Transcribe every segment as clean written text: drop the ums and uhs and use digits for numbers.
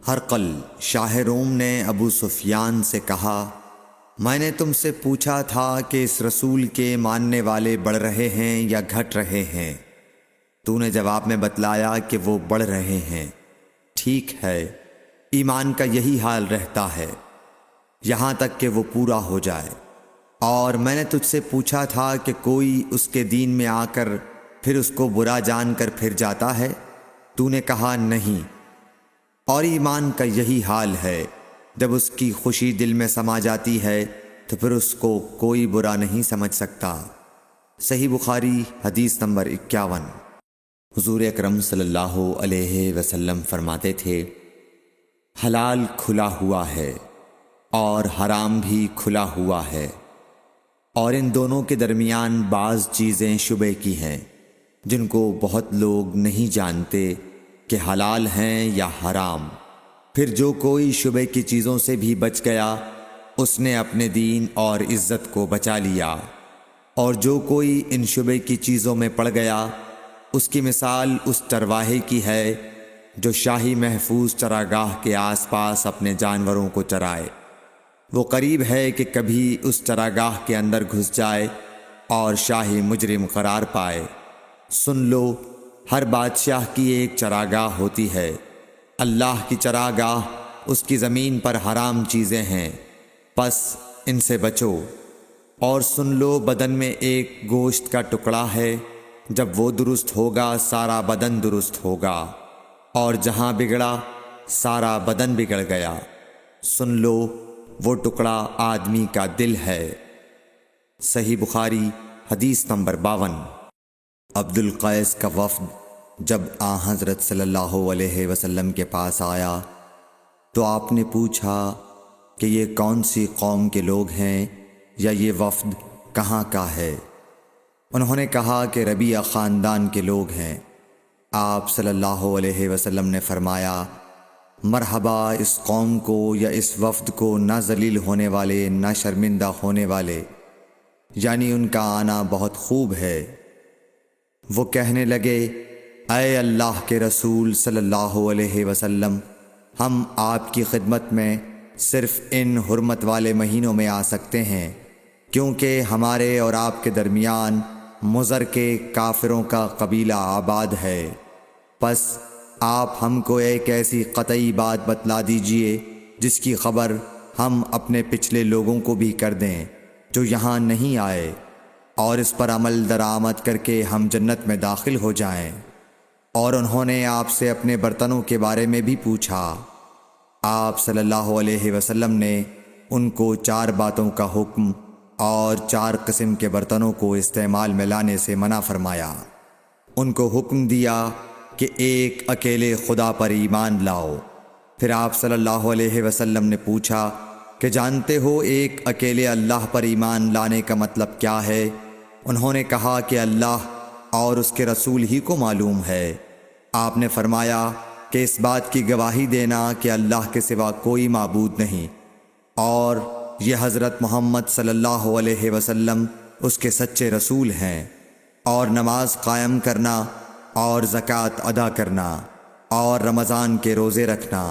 ہرقل شاہ روم نے ابو سفیان سے کہا، میں نے تم سے پوچھا تھا کہ اس رسول کے ماننے والے بڑھ رہے ہیں یا گھٹ رہے ہیں؟ تو نے جواب میں بتلایا کہ وہ بڑھ رہے ہیں۔ ٹھیک ہے، ایمان کا یہی حال رہتا ہے یہاں تک کہ وہ پورا ہو جائے۔ اور میں نے تجھ سے پوچھا تھا کہ کوئی اس کے دین میں آ کر پھر اس کو برا جان کر پھر جاتا ہے؟ تو نے کہا نہیں۔ اور ایمان کا یہی حال ہے، جب اس کی خوشی دل میں سما جاتی ہے تو پھر اس کو کوئی برا نہیں سمجھ سکتا۔ صحیح بخاری حدیث نمبر 51۔ حضور اکرم صلی اللہ علیہ وسلم فرماتے تھے، حلال کھلا ہوا ہے اور حرام بھی کھلا ہوا ہے، اور ان دونوں کے درمیان بعض چیزیں شبے کی ہیں جن کو بہت لوگ نہیں جانتے کہ حلال ہیں یا حرام۔ پھر جو کوئی شبے کی چیزوں سے بھی بچ گیا اس نے اپنے دین اور عزت کو بچا لیا، اور جو کوئی ان شبے کی چیزوں میں پڑ گیا اس کی مثال اس چرواہے کی ہے جو شاہی محفوظ چراگاہ کے آس پاس اپنے جانوروں کو چرائے۔ وہ قریب ہے کہ کبھی اس چراگاہ کے اندر گھس جائے اور شاہی مجرم قرار پائے۔ سن لو، ہر بادشاہ کی ایک چراگاہ ہوتی ہے، اللہ کی چراگاہ اس کی زمین پر حرام چیزیں ہیں، پس ان سے بچو۔ اور سن لو، بدن میں ایک گوشت کا ٹکڑا ہے، جب وہ درست ہوگا سارا بدن درست ہوگا، اور جہاں بگڑا سارا بدن بگڑ گیا۔ سن لو، وہ ٹکڑا آدمی کا دل ہے۔ صحیح بخاری حدیث نمبر 52۔ عبد القیس کا وفد جب حضرت صلی اللہ علیہ وسلم کے پاس آیا تو آپ نے پوچھا کہ یہ کون سی قوم کے لوگ ہیں یا یہ وفد کہاں کا ہے؟ انہوں نے کہا کہ ربیعہ خاندان کے لوگ ہیں۔ آپ صلی اللہ علیہ وسلم نے فرمایا، مرحبا اس قوم کو یا اس وفد کو، نہ ذلیل ہونے والے نہ شرمندہ ہونے والے، یعنی ان کا آنا بہت خوب ہے۔ وہ کہنے لگے، اے اللہ کے رسول صلی اللہ علیہ وسلم، ہم آپ کی خدمت میں صرف ان حرمت والے مہینوں میں آ سکتے ہیں، کیونکہ ہمارے اور آپ کے درمیان مضر کے کافروں کا قبیلہ آباد ہے۔ پس آپ ہم کو ایک ایسی قطعی بات بتلا دیجئے جس کی خبر ہم اپنے پچھلے لوگوں کو بھی کر دیں جو یہاں نہیں آئے، اور اس پر عمل درآمد کر کے ہم جنت میں داخل ہو جائیں۔ اور انہوں نے آپ سے اپنے برتنوں کے بارے میں بھی پوچھا۔ آپ صلی اللہ علیہ وسلم نے ان کو 4 باتوں کا حکم اور 4 قسم کے برتنوں کو استعمال میں لانے سے منع فرمایا۔ ان کو حکم دیا کہ ایک اکیلے خدا پر ایمان لاؤ۔ پھر آپ صلی اللہ علیہ وسلم نے پوچھا کہ جانتے ہو ایک اکیلے اللہ پر ایمان لانے کا مطلب کیا ہے؟ انہوں نے کہا کہ اللہ اور اس کے رسول ہی کو معلوم ہے۔ آپ نے فرمایا کہ اس بات کی گواہی دینا کہ اللہ کے سوا کوئی معبود نہیں، اور یہ حضرت محمد صلی اللہ علیہ وسلم اس کے سچے رسول ہیں، اور نماز قائم کرنا اور زکوٰۃ ادا کرنا اور رمضان کے روزے رکھنا،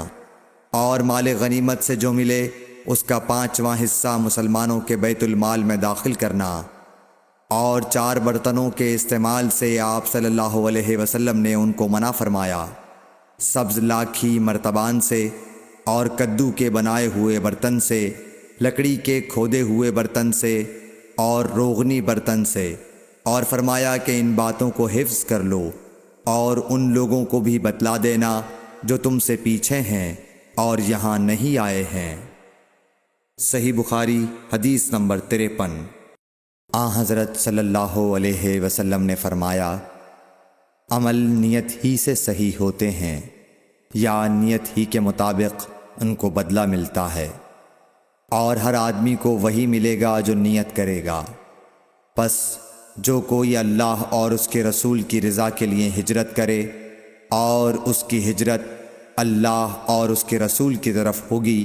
اور مال غنیمت سے جو ملے اس کا 5واں حصہ مسلمانوں کے بیت المال میں داخل کرنا، اور 4 برتنوں کے استعمال سے آپ صلی اللہ علیہ وسلم نے ان کو منع فرمایا، سبز لاکھی مرتبان سے، اور کدو کے بنائے ہوئے برتن سے، لکڑی کے کھودے ہوئے برتن سے، اور روغنی برتن سے، اور فرمایا کہ ان باتوں کو حفظ کر لو اور ان لوگوں کو بھی بتلا دینا جو تم سے پیچھے ہیں اور یہاں نہیں آئے ہیں۔ صحیح بخاری حدیث نمبر 53۔ حضرت صلی اللہ علیہ وسلم نے فرمایا، عمل نیت ہی سے صحیح ہوتے ہیں یا نیت ہی کے مطابق ان کو بدلہ ملتا ہے، اور ہر آدمی کو وہی ملے گا جو نیت کرے گا۔ پس جو کوئی اللہ اور اس کے رسول کی رضا کے لیے ہجرت کرے اور اس کی ہجرت اللہ اور اس کے رسول کی طرف ہوگی،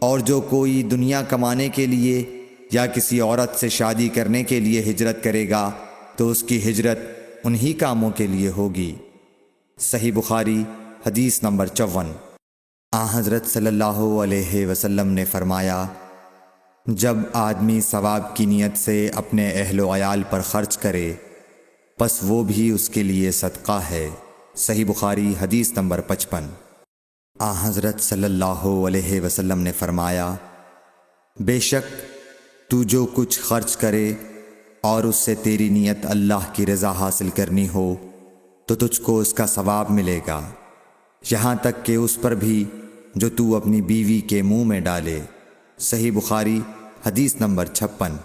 اور جو کوئی دنیا کمانے کے لیے یا کسی عورت سے شادی کرنے کے لیے ہجرت کرے گا تو اس کی ہجرت انہی کاموں کے لیے ہوگی۔ صحیح بخاری حدیث نمبر 54۔ حضرت صلی اللہ علیہ وسلم نے فرمایا، جب آدمی ثواب کی نیت سے اپنے اہل و عیال پر خرچ کرے پس وہ بھی اس کے لیے صدقہ ہے۔ صحیح بخاری حدیث نمبر 55۔ حضرت صلی اللہ علیہ وسلم نے فرمایا، بے شک تو جو کچھ خرچ کرے اور اس سے تیری نیت اللہ کی رضا حاصل کرنی ہو تو تجھ کو اس کا ثواب ملے گا، یہاں تک کہ اس پر بھی جو تو اپنی بیوی کے منہ میں ڈالے۔ صحیح بخاری حدیث نمبر 56۔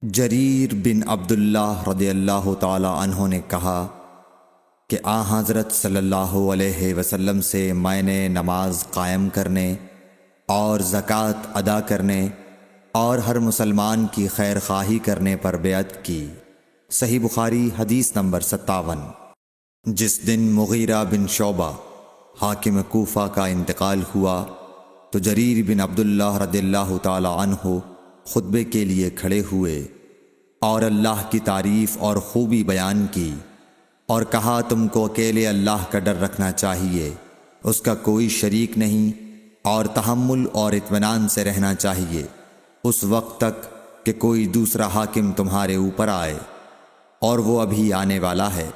جریر بن عبداللہ رضی اللہ تعالی عنہ نے کہا کہ حضرت صلی اللہ علیہ وسلم سے میں نے نماز قائم کرنے اور زکوٰۃ ادا کرنے اور ہر مسلمان کی خیر خواہی کرنے پر بیعت کی۔ صحیح بخاری حدیث نمبر 57۔ جس دن مغیرہ بن شعبہ حاکم کوفہ کا انتقال ہوا تو جریر بن عبداللہ رضی اللہ تعالی عنہ خطبے کے لیے کھڑے ہوئے اور اللہ کی تعریف اور خوبی بیان کی اور کہا، تم کو اکیلے اللہ کا ڈر رکھنا چاہیے، اس کا کوئی شریک نہیں، اور تحمل اور اطمینان سے رہنا چاہیے اس وقت تک کہ کوئی دوسرا حاکم تمہارے اوپر آئے، اور وہ ابھی آنے والا ہے۔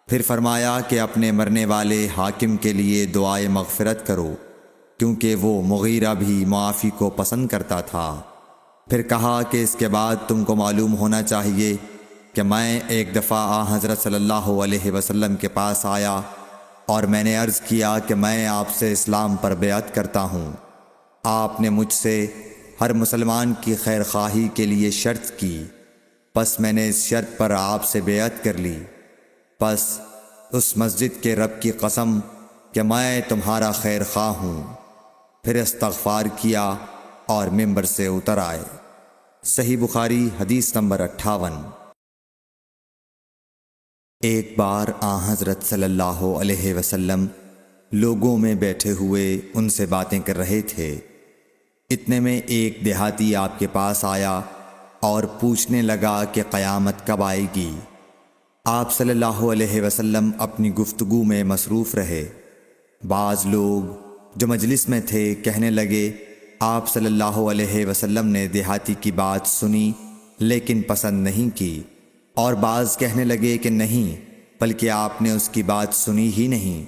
پھر فرمایا کہ اپنے مرنے والے حاکم کے لیے دعائے مغفرت کرو، کیونکہ وہ مغیرہ بھی معافی کو پسند کرتا تھا۔ پھر کہا کہ اس کے بعد تم کو معلوم ہونا چاہیے کہ میں ایک دفعہ حضرت صلی اللہ علیہ وسلم کے پاس آیا اور میں نے عرض کیا کہ میں آپ سے اسلام پر بیعت کرتا ہوں۔ آپ نے مجھ سے ہر مسلمان کی خیر خواہی کے لیے شرط کی، پس میں نے اس شرط پر آپ سے بیعت کر لی۔ پس اس مسجد کے رب کی قسم کہ میں تمہارا خیر خواہ ہوں۔ پھر استغفار کیا اور ممبر سے اتر آئے۔ صحیح بخاری حدیث نمبر 58۔ ایک بار حضرت صلی اللہ علیہ وسلم لوگوں میں بیٹھے ہوئے ان سے باتیں کر رہے تھے، اتنے میں ایک دیہاتی آپ کے پاس آیا اور پوچھنے لگا کہ قیامت کب آئے گی؟ آپ صلی اللہ علیہ وسلم اپنی گفتگو میں مصروف رہے۔ بعض لوگ جو مجلس میں تھے کہنے لگے، آپ صلی اللہ علیہ وسلم نے دیہاتی کی بات سنی لیکن پسند نہیں کی، اور بعض کہنے لگے کہ نہیں، بلکہ آپ نے اس کی بات سنی ہی نہیں۔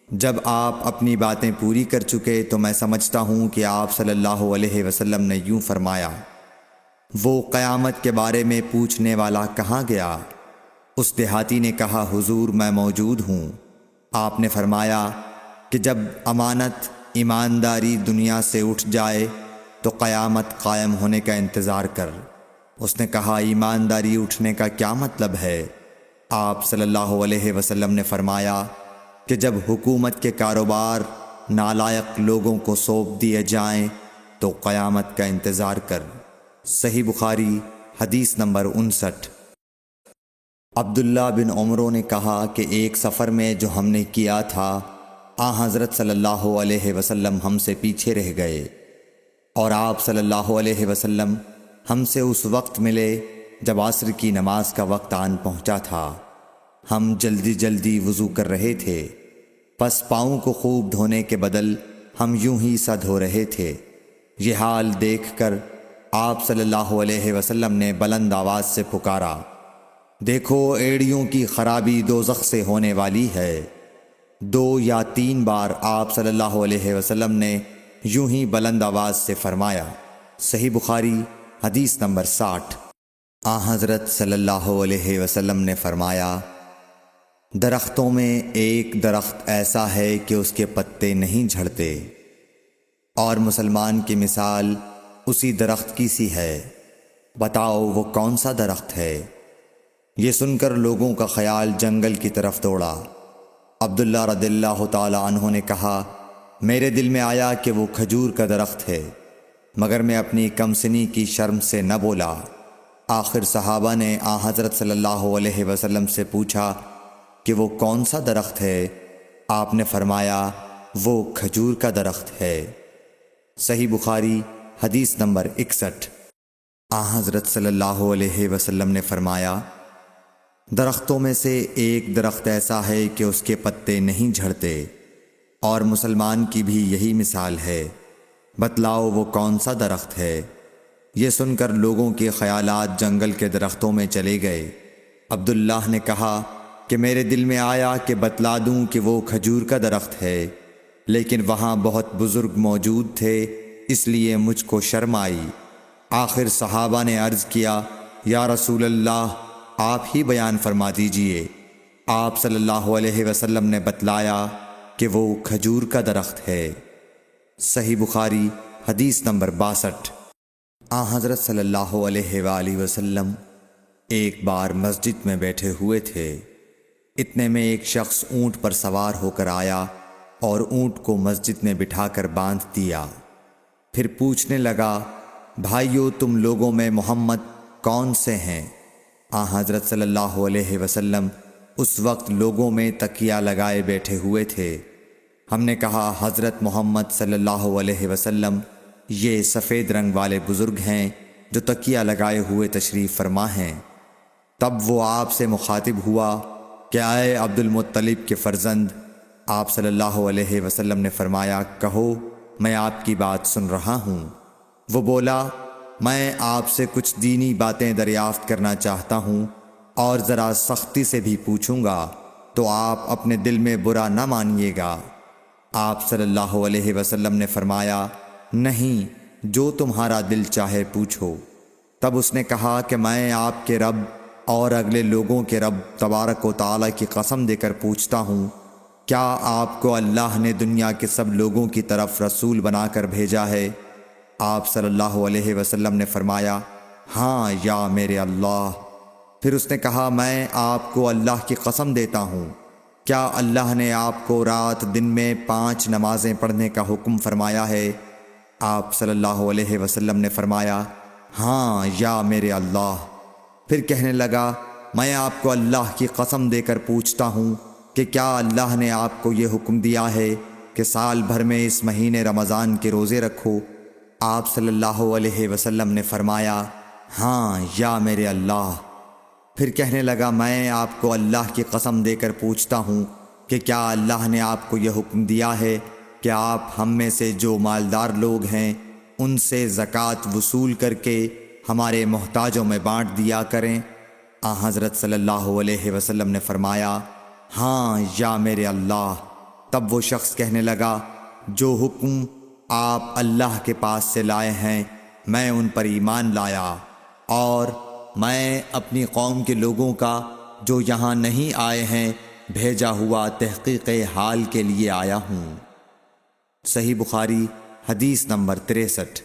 جب آپ اپنی باتیں پوری کر چکے تو میں سمجھتا ہوں کہ آپ صلی اللہ علیہ وسلم نے یوں فرمایا، وہ قیامت کے بارے میں پوچھنے والا کہاں گیا؟ اس دیہاتی نے کہا، حضور میں موجود ہوں۔ آپ نے فرمایا کہ جب امانت ایمانداری دنیا سے اٹھ جائے تو قیامت قائم ہونے کا انتظار کر۔ اس نے کہا، ایمانداری اٹھنے کا کیا مطلب ہے؟ آپ صلی اللہ علیہ وسلم نے فرمایا کہ جب حکومت کے کاروبار نالائق لوگوں کو سونپ دیے جائیں تو قیامت کا انتظار کر۔ صحیح بخاری حدیث نمبر 59۔ عبداللہ بن عمرو نے کہا کہ ایک سفر میں جو ہم نے کیا تھا، حضرت صلی اللہ علیہ وسلم ہم سے پیچھے رہ گئے، اور آپ صلی اللہ علیہ وسلم ہم سے اس وقت ملے جب عصر کی نماز کا وقت آن پہنچا تھا۔ ہم جلدی جلدی وضو کر رہے تھے، پس پاؤں کو خوب دھونے کے بدل ہم یوں ہی سا دھو رہے تھے۔ یہ حال دیکھ کر آپ صلی اللہ علیہ وسلم نے بلند آواز سے پکارا، دیکھو ایڑیوں کی خرابی دوزخ سے ہونے والی ہے۔ 2 یا 3 بار آپ صلی اللہ علیہ وسلم نے یوں ہی بلند آواز سے فرمایا۔ صحیح بخاری حدیث نمبر 60۔ حضرت صلی اللہ علیہ وسلم نے فرمایا، درختوں میں ایک درخت ایسا ہے کہ اس کے پتے نہیں جھڑتے، اور مسلمان کی مثال اسی درخت کی سی ہے، بتاؤ وہ کون سا درخت ہے؟ یہ سن کر لوگوں کا خیال جنگل کی طرف دوڑا۔ عبداللہ رضی اللہ تعالی عنہ نے کہا، میرے دل میں آیا کہ وہ کھجور کا درخت ہے، مگر میں اپنی کمسنی کی شرم سے نہ بولا۔ آخر صحابہ نے حضرت صلی اللہ علیہ وسلم سے پوچھا کہ وہ کون سا درخت ہے؟ آپ نے فرمایا، وہ کھجور کا درخت ہے۔ صحیح بخاری حدیث نمبر 61۔ حضرت صلی اللہ علیہ وسلم نے فرمایا، درختوں میں سے ایک درخت ایسا ہے کہ اس کے پتے نہیں جھڑتے، اور مسلمان کی بھی یہی مثال ہے۔ بتلاؤ وہ کون سا درخت ہے؟ یہ سن کر لوگوں کے خیالات جنگل کے درختوں میں چلے گئے۔ عبداللہ نے کہا کہ میرے دل میں آیا کہ بتلا دوں کہ وہ کھجور کا درخت ہے، لیکن وہاں بہت بزرگ موجود تھے، اس لیے مجھ کو شرم آئی۔ آخر صحابہ نے عرض کیا، یا رسول اللہ، آپ ہی بیان فرما دیجئے۔ آپ صلی اللہ علیہ وسلم نے بتلایا کہ وہ کھجور کا درخت ہے۔ صحیح بخاری حدیث نمبر 62۔ حضرت صلی اللہ علیہ وآلہ وسلم ایک بار مسجد میں بیٹھے ہوئے تھے۔ اتنے میں ایک شخص اونٹ پر سوار ہو کر آیا اور اونٹ کو مسجد میں بٹھا کر باندھ دیا۔ پھر پوچھنے لگا، بھائیو تم لوگوں میں محمد کون سے ہیں؟ حضرت صلی اللہ علیہ وسلم اس وقت لوگوں میں تکیہ لگائے بیٹھے ہوئے تھے۔ ہم نے کہا، حضرت محمد صلی اللہ علیہ وسلم یہ سفید رنگ والے بزرگ ہیں جو تکیہ لگائے ہوئے تشریف فرما ہیں۔ تب وہ آپ سے مخاطب ہوا کہ اے عبد المطلب کے فرزند۔ آپ صلی اللہ علیہ وسلم نے فرمایا، کہو میں آپ کی بات سن رہا ہوں۔ وہ بولا، میں آپ سے کچھ دینی باتیں دریافت کرنا چاہتا ہوں اور ذرا سختی سے بھی پوچھوں گا، تو آپ اپنے دل میں برا نہ مانیے گا۔ آپ صلی اللہ علیہ وسلم نے فرمایا، نہیں، جو تمہارا دل چاہے پوچھو۔ تب اس نے کہا کہ میں آپ کے رب اور اگلے لوگوں کے رب تبارک و تعالیٰ کی قسم دے کر پوچھتا ہوں، کیا آپ کو اللہ نے دنیا کے سب لوگوں کی طرف رسول بنا کر بھیجا ہے؟ آپ صلی اللہ علیہ وسلم نے فرمایا، ہاں یا میرے اللہ۔ پھر اس نے کہا، میں آپ کو اللہ کی قسم دیتا ہوں، کیا اللہ نے آپ کو رات دن میں 5 نمازیں پڑھنے کا حکم فرمایا ہے؟ آپ صلی اللہ علیہ وسلم نے فرمایا، ہاں یا میرے اللہ۔ پھر کہنے لگا، میں آپ کو اللہ کی قسم دے کر پوچھتا ہوں کہ کیا اللہ نے آپ کو یہ حکم دیا ہے کہ سال بھر میں اس مہینے رمضان کے روزے رکھو؟ آپ صلی اللہ علیہ وسلم نے فرمایا، ہاں یا میرے اللہ۔ پھر کہنے لگا، میں آپ کو اللہ کی قسم دے کر پوچھتا ہوں کہ کیا اللہ نے آپ کو یہ حکم دیا ہے کہ آپ ہم میں سے جو مالدار لوگ ہیں ان سے زکوٰۃ وصول کر کے ہمارے محتاجوں میں بانٹ دیا کریں؟ حضرت صلی اللہ علیہ وسلم نے فرمایا، ہاں یا میرے اللہ۔ تب وہ شخص کہنے لگا، جو حکم آپ اللہ کے پاس سے لائے ہیں میں ان پر ایمان لایا، اور میں اپنی قوم کے لوگوں کا جو یہاں نہیں آئے ہیں بھیجا ہوا تحقیق حال کے لیے آیا ہوں۔ صحیح بخاری حدیث نمبر 63۔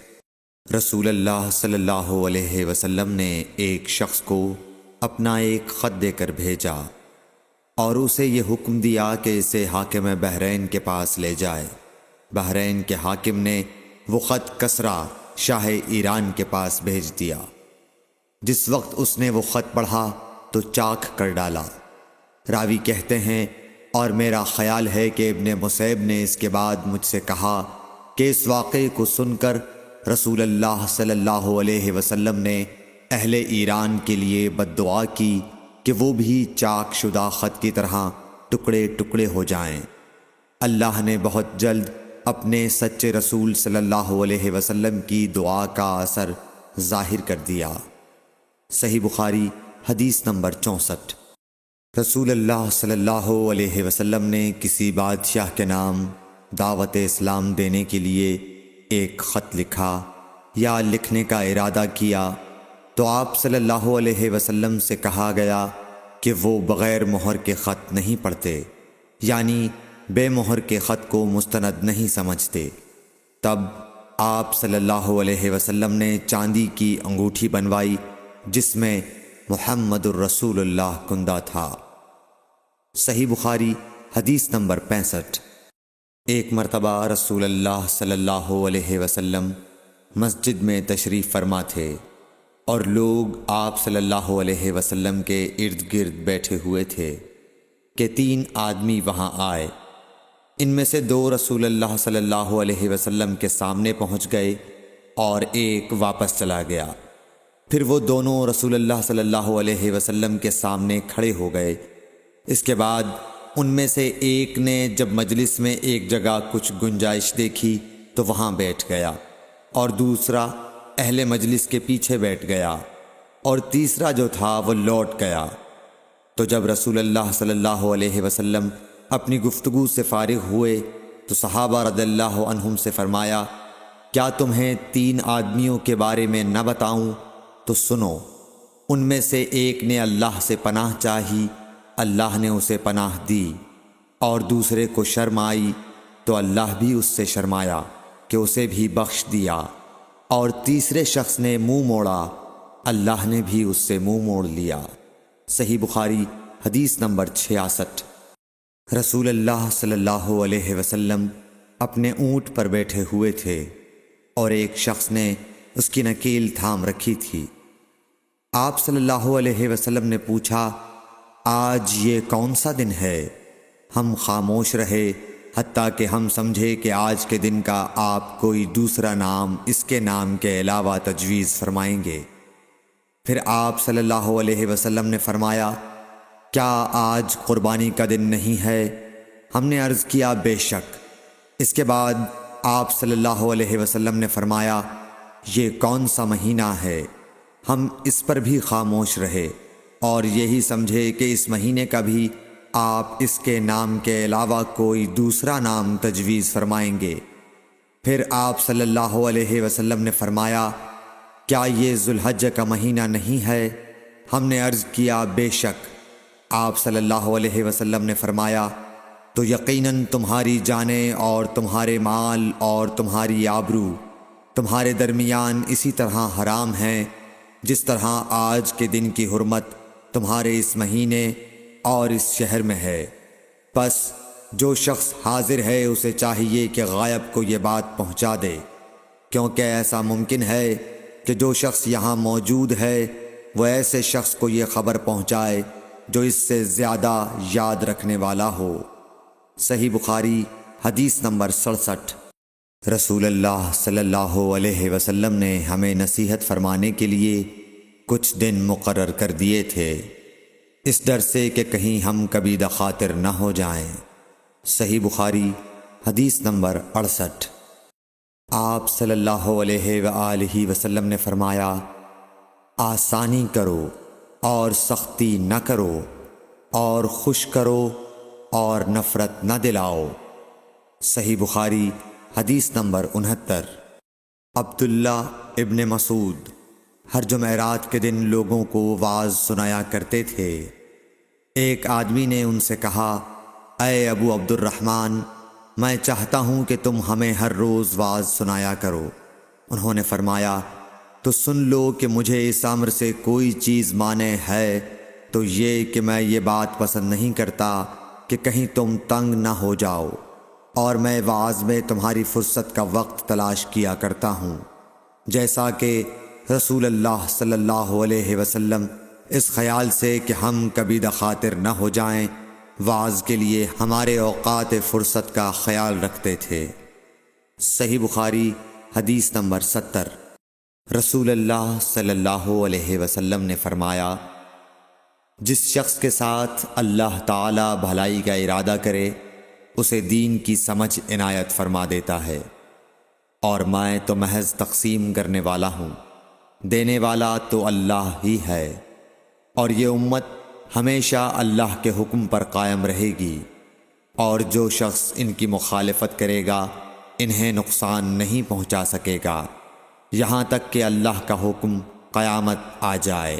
رسول اللہ صلی اللہ علیہ وسلم نے ایک شخص کو اپنا ایک خط دے کر بھیجا اور اسے یہ حکم دیا کہ اسے حاکم بحرین کے پاس لے جائے۔ بحرین کے حاکم نے وہ خط کسریٰ شاہ ایران کے پاس بھیج دیا۔ جس وقت اس نے وہ خط پڑھا تو چاک کر ڈالا۔ راوی کہتے ہیں، اور میرا خیال ہے کہ ابن مسیب نے اس کے بعد مجھ سے کہا کہ اس واقعے کو سن کر رسول اللہ صلی اللہ علیہ وسلم نے اہل ایران کے لیے بد دعا کی کہ وہ بھی چاک شدہ خط کی طرح ٹکڑے ٹکڑے ہو جائیں۔ اللہ نے بہت جلد اپنے سچے رسول صلی اللہ علیہ وسلم کی دعا کا اثر ظاہر کر دیا۔ صحیح بخاری حدیث نمبر 64۔ رسول اللہ صلی اللہ علیہ وسلم نے کسی بادشاہ کے نام دعوت اسلام دینے کے لیے ایک خط لکھا یا لکھنے کا ارادہ کیا تو آپ صلی اللہ علیہ وسلم سے کہا گیا کہ وہ بغیر مہر کے خط نہیں پڑھتے، یعنی بے مہر کے خط کو مستند نہیں سمجھتے۔ تب آپ صلی اللہ علیہ وسلم نے چاندی کی انگوٹھی بنوائی جس میں محمد الرسول اللہ کندہ تھا۔ صحیح بخاری حدیث نمبر 65۔ ایک مرتبہ رسول اللہ صلی اللہ علیہ وسلم مسجد میں تشریف فرما تھے اور لوگ آپ صلی اللہ علیہ وسلم کے ارد گرد بیٹھے ہوئے تھے کہ 3 آدمی وہاں آئے۔ ان میں سے 2 رسول اللہ صلی اللہ علیہ وسلم کے سامنے پہنچ گئے اور ایک واپس چلا گیا۔ پھر وہ دونوں رسول اللہ صلی اللہ علیہ وسلم کے سامنے کھڑے ہو گئے۔ اس کے بعد ان میں سے ایک نے جب مجلس میں ایک جگہ کچھ گنجائش دیکھی تو وہاں بیٹھ گیا، اور دوسرا اہل مجلس کے پیچھے بیٹھ گیا، اور تیسرا جو تھا وہ لوٹ گیا۔ تو جب رسول اللہ صلی اللہ علیہ وسلم اپنی گفتگو سے فارغ ہوئے تو صحابہ رضی اللہ عنہم سے فرمایا، کیا تمہیں 3 آدمیوں کے بارے میں نہ بتاؤں؟ تو سنو۔ ان میں سے ایک نے اللہ سے پناہ چاہی، اللہ نے اسے پناہ دی، اور دوسرے کو شرم آئی تو اللہ بھی اس سے شرمایا کہ اسے بھی بخش دیا، اور تیسرے شخص نے منہ موڑا، اللہ نے بھی اس سے منہ موڑ لیا۔ صحیح بخاری حدیث نمبر 66۔ رسول اللہ صلی اللہ علیہ وسلم اپنے اونٹ پر بیٹھے ہوئے تھے اور ایک شخص نے اس کی نکیل تھام رکھی تھی۔ آپ صلی اللہ علیہ وسلم نے پوچھا، آج یہ کون سا دن ہے؟ ہم خاموش رہے حتیٰ کہ ہم سمجھے کہ آج کے دن کا آپ کوئی دوسرا نام اس کے نام کے علاوہ تجویز فرمائیں گے۔ پھر آپ صلی اللہ علیہ وسلم نے فرمایا، کیا آج قربانی کا دن نہیں ہے؟ ہم نے عرض کیا، بے شک۔ اس کے بعد آپ صلی اللہ علیہ وسلم نے فرمایا، یہ کون سا مہینہ ہے؟ ہم اس پر بھی خاموش رہے اور یہی سمجھے کہ اس مہینے کا بھی آپ اس کے نام کے علاوہ کوئی دوسرا نام تجویز فرمائیں گے۔ پھر آپ صلی اللہ علیہ وسلم نے فرمایا، کیا یہ ذو الحجہ کا مہینہ نہیں ہے؟ ہم نے عرض کیا، بے شک۔ آپ صلی اللہ علیہ وسلم نے فرمایا، تو یقیناً تمہاری جانیں اور تمہارے مال اور تمہاری آبرو تمہارے درمیان اسی طرح حرام ہیں جس طرح آج کے دن کی حرمت تمہارے اس مہینے اور اس شہر میں ہے۔ پس جو شخص حاضر ہے اسے چاہیے کہ غائب کو یہ بات پہنچا دے، کیونکہ ایسا ممکن ہے کہ جو شخص یہاں موجود ہے وہ ایسے شخص کو یہ خبر پہنچائے جو اس سے زیادہ یاد رکھنے والا ہو۔ صحیح بخاری حدیث نمبر 67۔ رسول اللہ صلی اللہ علیہ وسلم نے ہمیں نصیحت فرمانے کے لیے کچھ دن مقرر کر دیے تھے، اس ڈر سے کہ کہیں ہم کبھی دخاطر نہ ہو جائیں۔ صحیح بخاری حدیث نمبر 68۔ آپ صلی اللہ علیہ وآلہ وسلم نے فرمایا، آسانی کرو اور سختی نہ کرو، اور خوش کرو اور نفرت نہ دلاؤ۔ صحیح بخاری حدیث نمبر 69۔ عبداللہ ابن مسعود ہر جمعرات کے دن لوگوں کو وعظ سنایا کرتے تھے۔ ایک آدمی نے ان سے کہا، اے ابو عبد الرحمن، میں چاہتا ہوں کہ تم ہمیں ہر روز وعظ سنایا کرو۔ انہوں نے فرمایا، تو سن لو کہ مجھے اس امر سے کوئی چیز مانع ہے تو یہ کہ میں یہ بات پسند نہیں کرتا کہ کہیں تم تنگ نہ ہو جاؤ، اور میں وعظ میں تمہاری فرصت کا وقت تلاش کیا کرتا ہوں، جیسا کہ رسول اللہ صلی اللہ علیہ وسلم اس خیال سے کہ ہم کبھی دخاطر نہ ہو جائیں وعظ کے لیے ہمارے اوقات فرصت کا خیال رکھتے تھے۔ صحیح بخاری حدیث نمبر 70۔ رسول اللہ صلی اللہ علیہ وسلم نے فرمایا، جس شخص کے ساتھ اللہ تعالی بھلائی کا ارادہ کرے اسے دین کی سمجھ عنایت فرما دیتا ہے، اور میں تو محض تقسیم کرنے والا ہوں، دینے والا تو اللہ ہی ہے، اور یہ امت ہمیشہ اللہ کے حکم پر قائم رہے گی، اور جو شخص ان کی مخالفت کرے گا انہیں نقصان نہیں پہنچا سکے گا یہاں تک کہ اللہ کا حکم قیامت آ جائے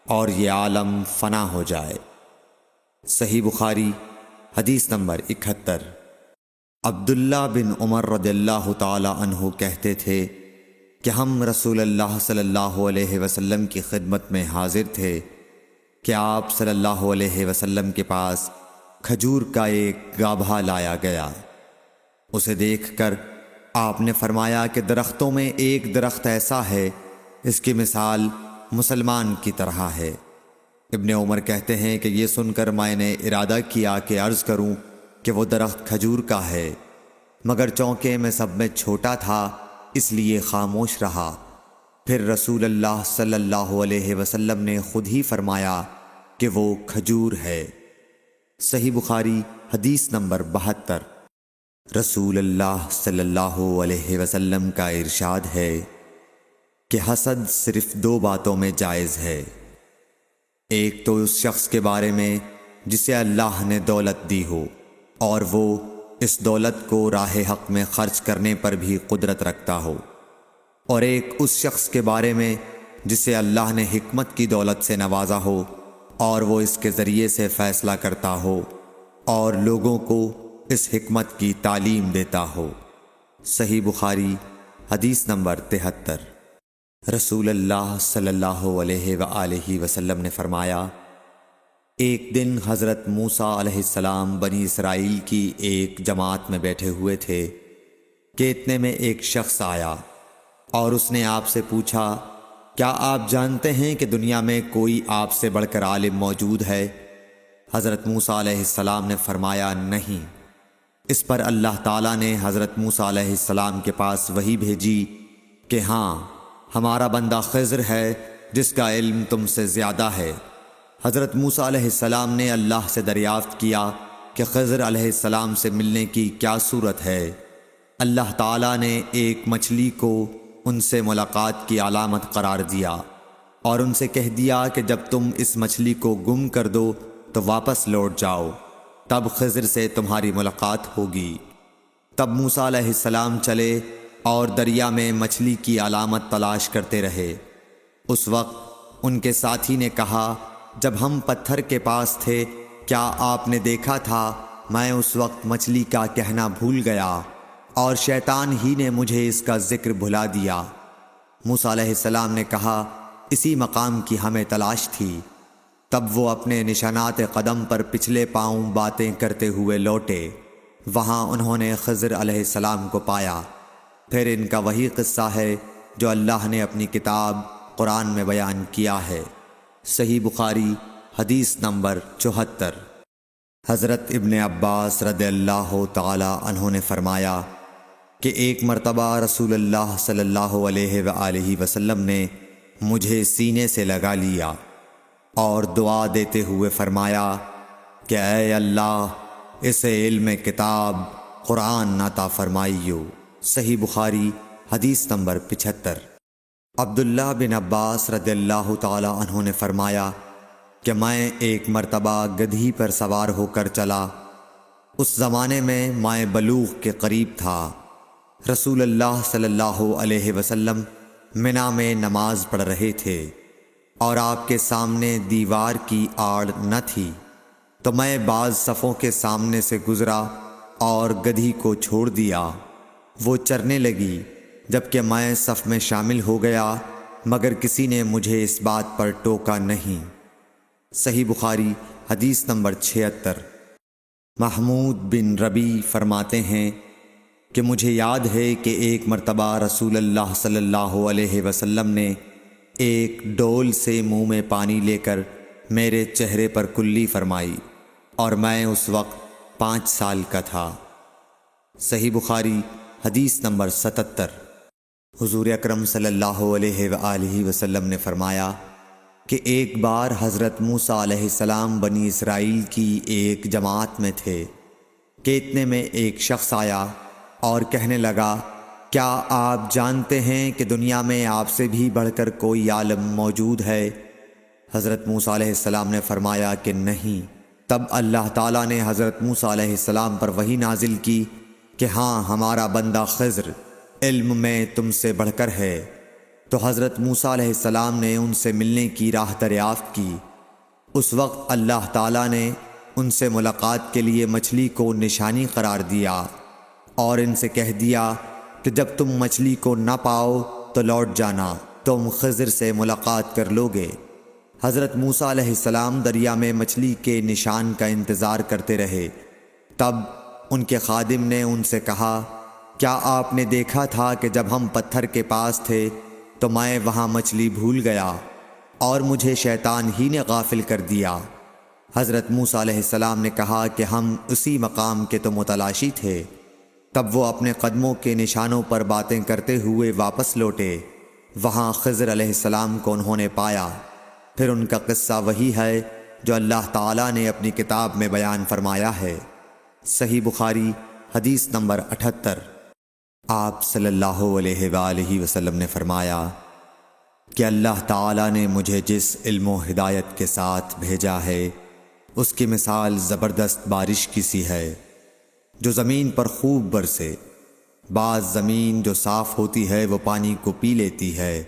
اور یہ عالم فنا ہو جائے۔ صحیح بخاری حدیث نمبر 71۔ عبداللہ بن عمر رضی اللہ تعالی عنہ کہتے تھے کہ ہم رسول اللہ صلی اللہ علیہ وسلم کی خدمت میں حاضر تھے کہ آپ صلی اللہ علیہ وسلم کے پاس کھجور کا ایک گابھا لایا گیا۔ اسے دیکھ کر آپ نے فرمایا کہ درختوں میں ایک درخت ایسا ہے اس کی مثال مسلمان کی طرح ہے۔ ابن عمر کہتے ہیں کہ یہ سن کر میں نے ارادہ کیا کہ عرض کروں کہ وہ درخت کھجور کا ہے، مگر چونکہ میں سب میں چھوٹا تھا اس لیے خاموش رہا۔ پھر رسول اللہ صلی اللہ علیہ وسلم نے خود ہی فرمایا کہ وہ کھجور ہے۔ صحیح بخاری حدیث نمبر 72۔ رسول اللہ صلی اللہ علیہ وسلم کا ارشاد ہے کہ حسد صرف 2 باتوں میں جائز ہے۔ ایک تو اس شخص کے بارے میں جسے اللہ نے دولت دی ہو اور وہ اس دولت کو راہ حق میں خرچ کرنے پر بھی قدرت رکھتا ہو، اور ایک اس شخص کے بارے میں جسے اللہ نے حکمت کی دولت سے نوازا ہو اور وہ اس کے ذریعے سے فیصلہ کرتا ہو اور لوگوں کو اس حکمت کی تعلیم دیتا ہو۔ صحیح بخاری حدیث نمبر 73۔ رسول اللہ صلی اللہ علیہ وآلہ وسلم نے فرمایا، ایک دن حضرت موسیٰ علیہ السلام بنی اسرائیل کی ایک جماعت میں بیٹھے ہوئے تھے کہ اتنے میں ایک شخص آیا اور اس نے آپ سے پوچھا، کیا آپ جانتے ہیں کہ دنیا میں کوئی آپ سے بڑھ کر عالم موجود ہے؟ حضرت موسیٰ علیہ السلام نے فرمایا، نہیں۔ اس پر اللہ تعالیٰ نے حضرت موسیٰ علیہ السلام کے پاس وحی بھیجی کہ ہاں، ہمارا بندہ خضر ہے جس کا علم تم سے زیادہ ہے۔ حضرت موسیٰ علیہ السلام نے اللہ سے دریافت کیا کہ خضر علیہ السلام سے ملنے کی کیا صورت ہے؟ اللہ تعالیٰ نے ایک مچھلی کو ان سے ملاقات کی علامت قرار دیا اور ان سے کہہ دیا کہ جب تم اس مچھلی کو گم کر دو تو واپس لوٹ جاؤ، تب خضر سے تمہاری ملاقات ہوگی۔ تب موسیٰ علیہ السلام چلے اور دریا میں مچھلی کی علامت تلاش کرتے رہے۔ اس وقت ان کے ساتھی نے کہا، جب ہم پتھر کے پاس تھے کیا آپ نے دیکھا تھا؟ میں اس وقت مچھلی کا کہنا بھول گیا اور شیطان ہی نے مجھے اس کا ذکر بھلا دیا۔ موسیٰ علیہ السلام نے کہا، اسی مقام کی ہمیں تلاش تھی۔ تب وہ اپنے نشانات قدم پر پچھلے پاؤں باتیں کرتے ہوئے لوٹے۔ وہاں انہوں نے خضر علیہ السلام کو پایا۔ پھر ان کا وہی قصہ ہے جو اللہ نے اپنی کتاب قرآن میں بیان کیا ہے۔ صحیح بخاری حدیث نمبر 74۔ حضرت ابن عباس رضی اللہ تعالی عنہ نے فرمایا کہ ایک مرتبہ رسول اللہ صلی اللہ علیہ وآلہ وسلم نے مجھے سینے سے لگا لیا اور دعا دیتے ہوئے فرمایا کہ اے اللہ، اسے علم کتاب قرآن عطا فرمائیو۔ صحیح بخاری حدیث نمبر 75۔ عبداللہ بن عباس رضی اللہ تعالی عنہ نے فرمایا کہ میں ایک مرتبہ گدھی پر سوار ہو کر چلا۔ اس زمانے میں میں بلوغ کے قریب تھا۔ رسول اللہ صلی اللہ علیہ وسلم منی میں نماز پڑھ رہے تھے اور آپ کے سامنے دیوار کی آڑ نہ تھی، تو میں بعض صفوں کے سامنے سے گزرا اور گدھی کو چھوڑ دیا۔ وہ چرنے لگی، جبکہ میں صف میں شامل ہو گیا، مگر کسی نے مجھے اس بات پر ٹوکا نہیں۔ صحیح بخاری حدیث نمبر 76۔ محمود بن ربی فرماتے ہیں کہ مجھے یاد ہے کہ ایک مرتبہ رسول اللہ صلی اللہ علیہ وسلم نے ایک ڈول سے منہ میں پانی لے کر میرے چہرے پر کلی فرمائی اور میں اس وقت 5 سال کا تھا۔ صحیح بخاری حدیث نمبر 77۔ حضور اکرم صلی اللہ علیہ وآلہ وسلم نے فرمایا کہ ایک بار حضرت موسیٰ علیہ السلام بنی اسرائیل کی ایک جماعت میں تھے کہ اتنے میں ایک شخص آیا اور کہنے لگا، کیا آپ جانتے ہیں کہ دنیا میں آپ سے بھی بڑھ کر کوئی عالم موجود ہے؟ حضرت موسیٰ علیہ السلام نے فرمایا کہ نہیں۔ تب اللہ تعالیٰ نے حضرت موسیٰ علیہ السلام پر وحی نازل کی کہ ہاں، ہمارا بندہ خضر علم میں تم سے بڑھ کر ہے۔ تو حضرت موسیٰ علیہ السلام نے ان سے ملنے کی راہ دریافت کی۔ اس وقت اللہ تعالیٰ نے ان سے ملاقات کے لیے مچھلی کو نشانی قرار دیا اور ان سے کہہ دیا کہ جب تم مچھلی کو نہ پاؤ تو لوٹ جانا، تم خضر سے ملاقات کر لوگے۔ حضرت موسیٰ علیہ السلام دریا میں مچھلی کے نشان کا انتظار کرتے رہے۔ تب ان کے خادم نے ان سے کہا، کیا آپ نے دیکھا تھا کہ جب ہم پتھر کے پاس تھے تو میں وہاں مچھلی بھول گیا اور مجھے شیطان ہی نے غافل کر دیا؟ حضرت موسیٰ علیہ السلام نے کہا کہ ہم اسی مقام کے تو متلاشی تھے۔ تب وہ اپنے قدموں کے نشانوں پر باتیں کرتے ہوئے واپس لوٹے۔ وہاں خضر علیہ السلام کو انہوں نے پایا۔ پھر ان کا قصہ وہی ہے جو اللہ تعالیٰ نے اپنی کتاب میں بیان فرمایا ہے۔ صحیح بخاری حدیث نمبر 78۔ آپ صلی اللہ علیہ وآلہ وسلم نے فرمایا کہ اللہ تعالیٰ نے مجھے جس علم و ہدایت کے ساتھ بھیجا ہے اس کی مثال زبردست بارش کی سی ہے جو زمین پر خوب برسے۔ بعض زمین جو صاف ہوتی ہے وہ پانی کو پی لیتی ہے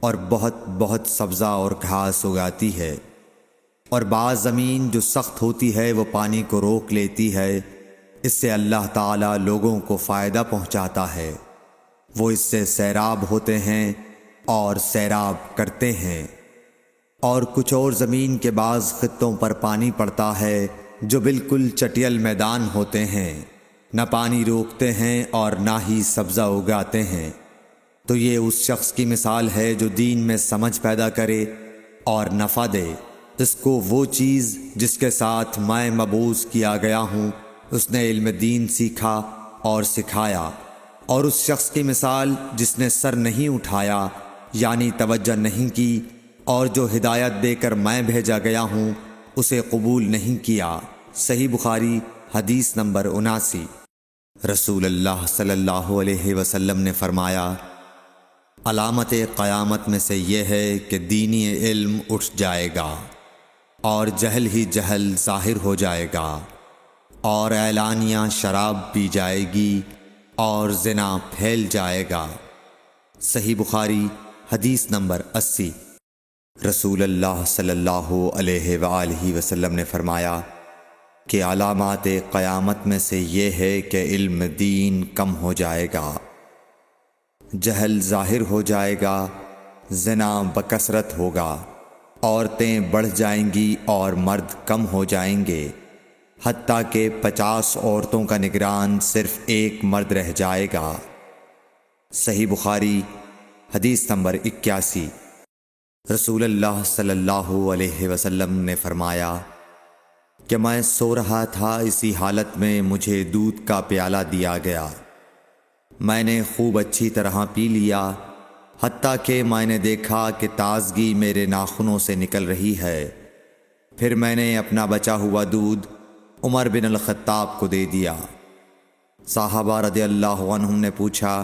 اور بہت بہت سبزہ اور گھاس اگاتی ہے، اور بعض زمین جو سخت ہوتی ہے وہ پانی کو روک لیتی ہے۔ اس سے اللہ تعالیٰ لوگوں کو فائدہ پہنچاتا ہے، وہ اس سے سیراب ہوتے ہیں اور سیراب کرتے ہیں۔ اور کچھ اور زمین کے بعض خطوں پر پانی پڑتا ہے جو بالکل چٹیل میدان ہوتے ہیں، نہ پانی روکتے ہیں اور نہ ہی سبزہ اگاتے ہیں۔ تو یہ اس شخص کی مثال ہے جو دین میں سمجھ پیدا کرے اور نفع دے، اس کو وہ چیز جس کے ساتھ میں مبعوث کیا گیا ہوں اس نے علم دین سیکھا اور سکھایا۔ اور اس شخص کی مثال جس نے سر نہیں اٹھایا یعنی توجہ نہیں کی، اور جو ہدایت دے کر میں بھیجا گیا ہوں اسے قبول نہیں کیا۔ صحیح بخاری حدیث نمبر 79۔ رسول اللہ صلی اللہ علیہ وسلم نے فرمایا، علامت قیامت میں سے یہ ہے کہ دینی علم اٹھ جائے گا اور جہل ہی جہل ظاہر ہو جائے گا، اور اعلانیہ شراب پی جائے گی اور زنا پھیل جائے گا۔ صحیح بخاری حدیث نمبر 80۔ رسول اللہ صلی اللہ علیہ وآلہ وسلم نے فرمایا کہ علامات قیامت میں سے یہ ہے کہ علم دین کم ہو جائے گا، جہل ظاہر ہو جائے گا، زنا بکثرت ہوگا، عورتیں بڑھ جائیں گی اور مرد کم ہو جائیں گے، حتیٰ کہ 50 عورتوں کا نگران صرف ایک مرد رہ جائے گا۔ صحیح بخاری حدیث نمبر 81۔ رسول اللہ صلی اللہ علیہ وسلم نے فرمایا کہ میں سو رہا تھا، اسی حالت میں مجھے دودھ کا پیالہ دیا گیا، میں نے خوب اچھی طرح پی لیا، حتیٰ کہ میں نے دیکھا کہ تازگی میرے ناخنوں سے نکل رہی ہے۔ پھر میں نے اپنا بچا ہوا دودھ عمر بن الخطاب کو دے دیا۔ صحابہ رضی اللہ عنہم نے پوچھا،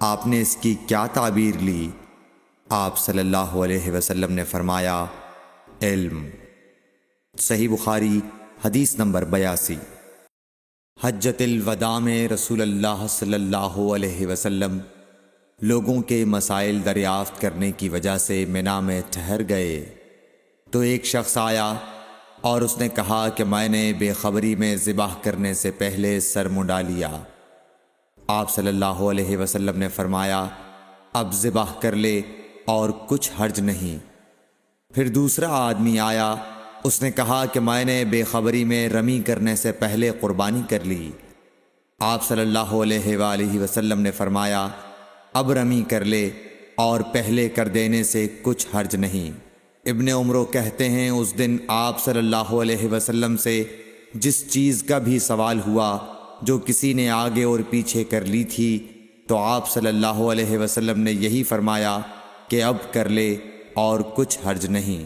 آپ نے اس کی کیا تعبیر لی؟ آپ صلی اللہ علیہ وسلم نے فرمایا، علم۔ صحیح بخاری حدیث نمبر 82۔ حجۃ الوداع میں رسول اللہ صلی اللہ علیہ وسلم لوگوں کے مسائل دریافت کرنے کی وجہ سے منا میں ٹھہر گئے، تو ایک شخص آیا اور اس نے کہا کہ میں نے بے خبری میں ذبح کرنے سے پہلے سر منڈا لیا۔ آپ صلی اللہ علیہ وسلم نے فرمایا، اب ذبح کر لے اور کچھ حرج نہیں۔ پھر دوسرا آدمی آیا، اس نے کہا کہ میں نے بے خبری میں رمی کرنے سے پہلے قربانی کر لی۔ آپ صلی اللہ علیہ وآلہ وسلم نے فرمایا، اب رمی کر لے اور پہلے کر دینے سے کچھ حرج نہیں۔ ابن عمرو کہتے ہیں، اس دن آپ صلی اللہ علیہ وسلم سے جس چیز کا بھی سوال ہوا جو کسی نے آگے اور پیچھے کر لی تھی، تو آپ صلی اللہ علیہ وسلم نے یہی فرمایا کہ اب کر لے اور کچھ حرج نہیں۔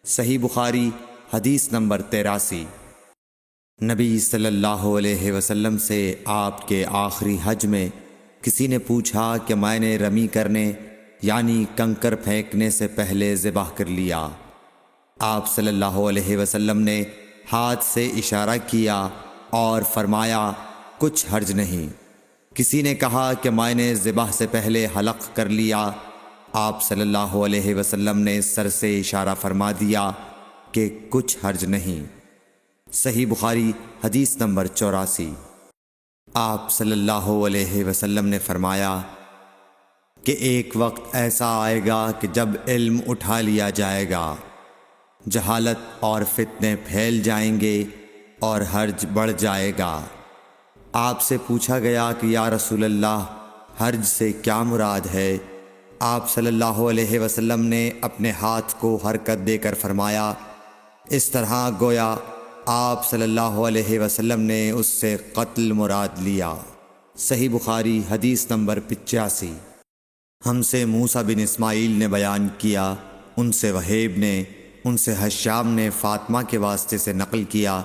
صحیح بخاری حدیث نمبر 83۔ نبی صلی اللہ علیہ وسلم سے آپ کے آخری حج میں کسی نے پوچھا کہ میں نے رمی کرنے یعنی کنکر پھینکنے سے پہلے ذبح کر لیا۔ آپ صلی اللہ علیہ وسلم نے ہاتھ سے اشارہ کیا اور فرمایا، کچھ حرج نہیں۔ کسی نے کہا کہ میں نے ذبح سے پہلے حلق کر لیا۔ آپ صلی اللہ علیہ وسلم نے سر سے اشارہ فرما دیا کہ کچھ حرج نہیں۔ صحیح بخاری حدیث نمبر 84۔ آپ صلی اللہ علیہ وسلم نے فرمایا کہ ایک وقت ایسا آئے گا کہ جب علم اٹھا لیا جائے گا، جہالت اور فتنے پھیل جائیں گے اور حرج بڑھ جائے گا۔ آپ سے پوچھا گیا کہ یا رسول اللہ، حرج سے کیا مراد ہے؟ آپ صلی اللہ علیہ وسلم نے اپنے ہاتھ کو حرکت دے کر فرمایا، اس طرح گویا آپ صلی اللہ علیہ وسلم نے اس سے قتل مراد لیا۔ صحیح بخاری حدیث نمبر 85۔ ہم سے موسیٰ بن اسماعیل نے بیان کیا، ان سے وہیب نے، ان سے حشام نے فاطمہ کے واسطے سے نقل کیا،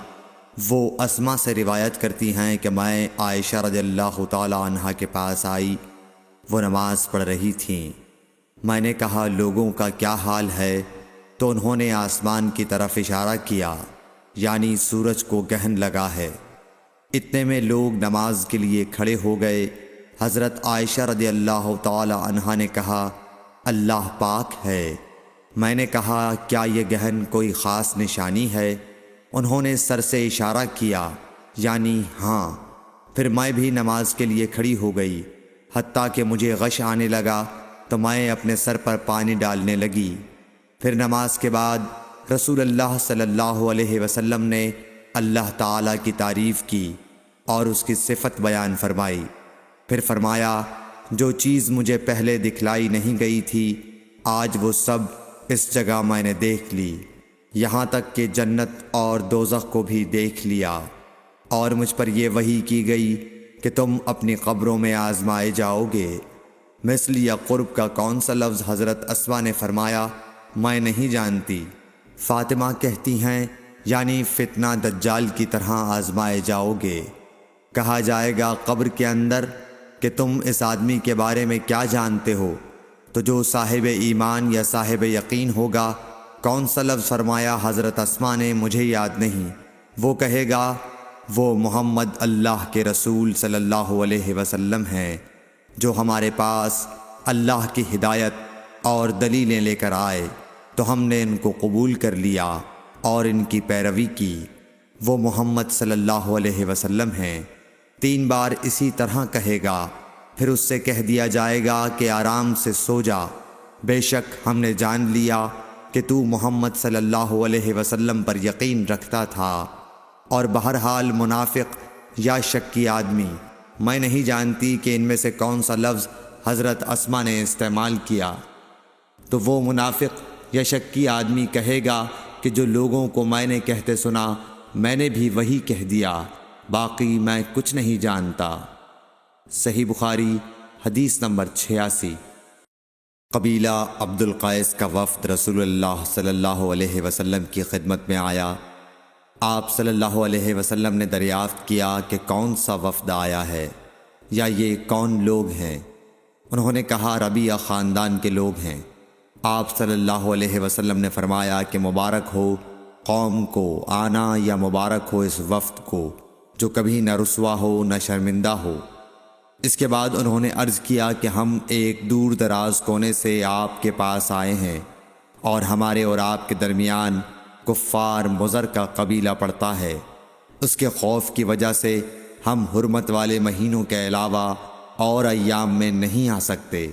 وہ اسما سے روایت کرتی ہیں کہ میں عائشہ رضی اللہ تعالی عنہا کے پاس آئی، وہ نماز پڑھ رہی تھیں۔ میں نے کہا لوگوں کا کیا حال ہے؟ تو انہوں نے آسمان کی طرف اشارہ کیا، یعنی سورج کو گرہن لگا ہے۔ اتنے میں لوگ نماز کے لیے کھڑے ہو گئے۔ حضرت عائشہ رضی اللہ تعالی عنہا نے کہا اللہ پاک ہے۔ میں نے کہا کیا یہ گرہن کوئی خاص نشانی ہے؟ انہوں نے سر سے اشارہ کیا، یعنی ہاں۔ پھر میں بھی نماز کے لیے کھڑی ہو گئی، حتیٰ کہ مجھے غش آنے لگا تو میں اپنے سر پر پانی ڈالنے لگی۔ پھر نماز کے بعد رسول اللہ صلی اللہ علیہ وسلم نے اللہ تعالیٰ کی تعریف کی اور اس کی صفت بیان فرمائی۔ پھر فرمایا جو چیز مجھے پہلے دکھلائی نہیں گئی تھی آج وہ سب اس جگہ میں نے دیکھ لی، یہاں تک کہ جنت اور دوزخ کو بھی دیکھ لیا، اور مجھ پر یہ وحی کی گئی کہ تم اپنی قبروں میں آزمائے جاؤ گے۔ مثل یا قرب کا کون سا لفظ؟ حضرت اسما نے فرمایا میں نہیں جانتی۔ فاطمہ کہتی ہیں یعنی فتنہ دجال کی طرح آزمائے جاؤ گے۔ کہا جائے گا قبر کے اندر کہ تم اس آدمی کے بارے میں کیا جانتے ہو؟ تو جو صاحب ایمان یا صاحب یقین ہوگا، کون سا لفظ فرمایا؟ حضرت اسما نے مجھے یاد نہیں۔ وہ کہے گا وہ محمد اللہ کے رسول صلی اللہ علیہ وسلم ہیں، جو ہمارے پاس اللہ کی ہدایت اور دلیلیں لے کر آئے تو ہم نے ان کو قبول کر لیا اور ان کی پیروی کی۔ وہ محمد صلی اللہ علیہ وسلم ہیں۔ 3 بار اسی طرح کہے گا، پھر اس سے کہہ دیا جائے گا کہ آرام سے سو جا، بے شک ہم نے جان لیا کہ تو محمد صلی اللہ علیہ وسلم پر یقین رکھتا تھا۔ اور بہرحال منافق یا شکی آدمی، میں نہیں جانتی کہ ان میں سے کون سا لفظ حضرت اسما نے استعمال کیا، تو وہ منافق یا شکی آدمی کہے گا کہ جو لوگوں کو میں نے کہتے سنا میں نے بھی وہی کہہ دیا، باقی میں کچھ نہیں جانتا۔ صحیح بخاری حدیث نمبر 86۔ قبیلہ عبد القیس کا وفد رسول اللہ صلی اللہ علیہ وسلم کی خدمت میں آیا۔ آپ صلی اللہ علیہ وسلم نے دریافت کیا کہ کون سا وفد آیا ہے یا یہ کون لوگ ہیں؟ انہوں نے کہا ربیعہ خاندان کے لوگ ہیں۔ آپ صلی اللہ علیہ وسلم نے فرمایا کہ مبارک ہو قوم کو آنا یا مبارک ہو اس وفد کو جو کبھی نہ رسوا ہو نہ شرمندہ ہو۔ اس کے بعد انہوں نے عرض کیا کہ ہم ایک دور دراز کونے سے آپ کے پاس آئے ہیں اور ہمارے اور آپ کے درمیان کفار مضر کا قبیلہ پڑتا ہے۔ اس کے خوف کی وجہ سے ہم حرمت والے مہینوں کے علاوہ اور ایام میں نہیں آ سکتے،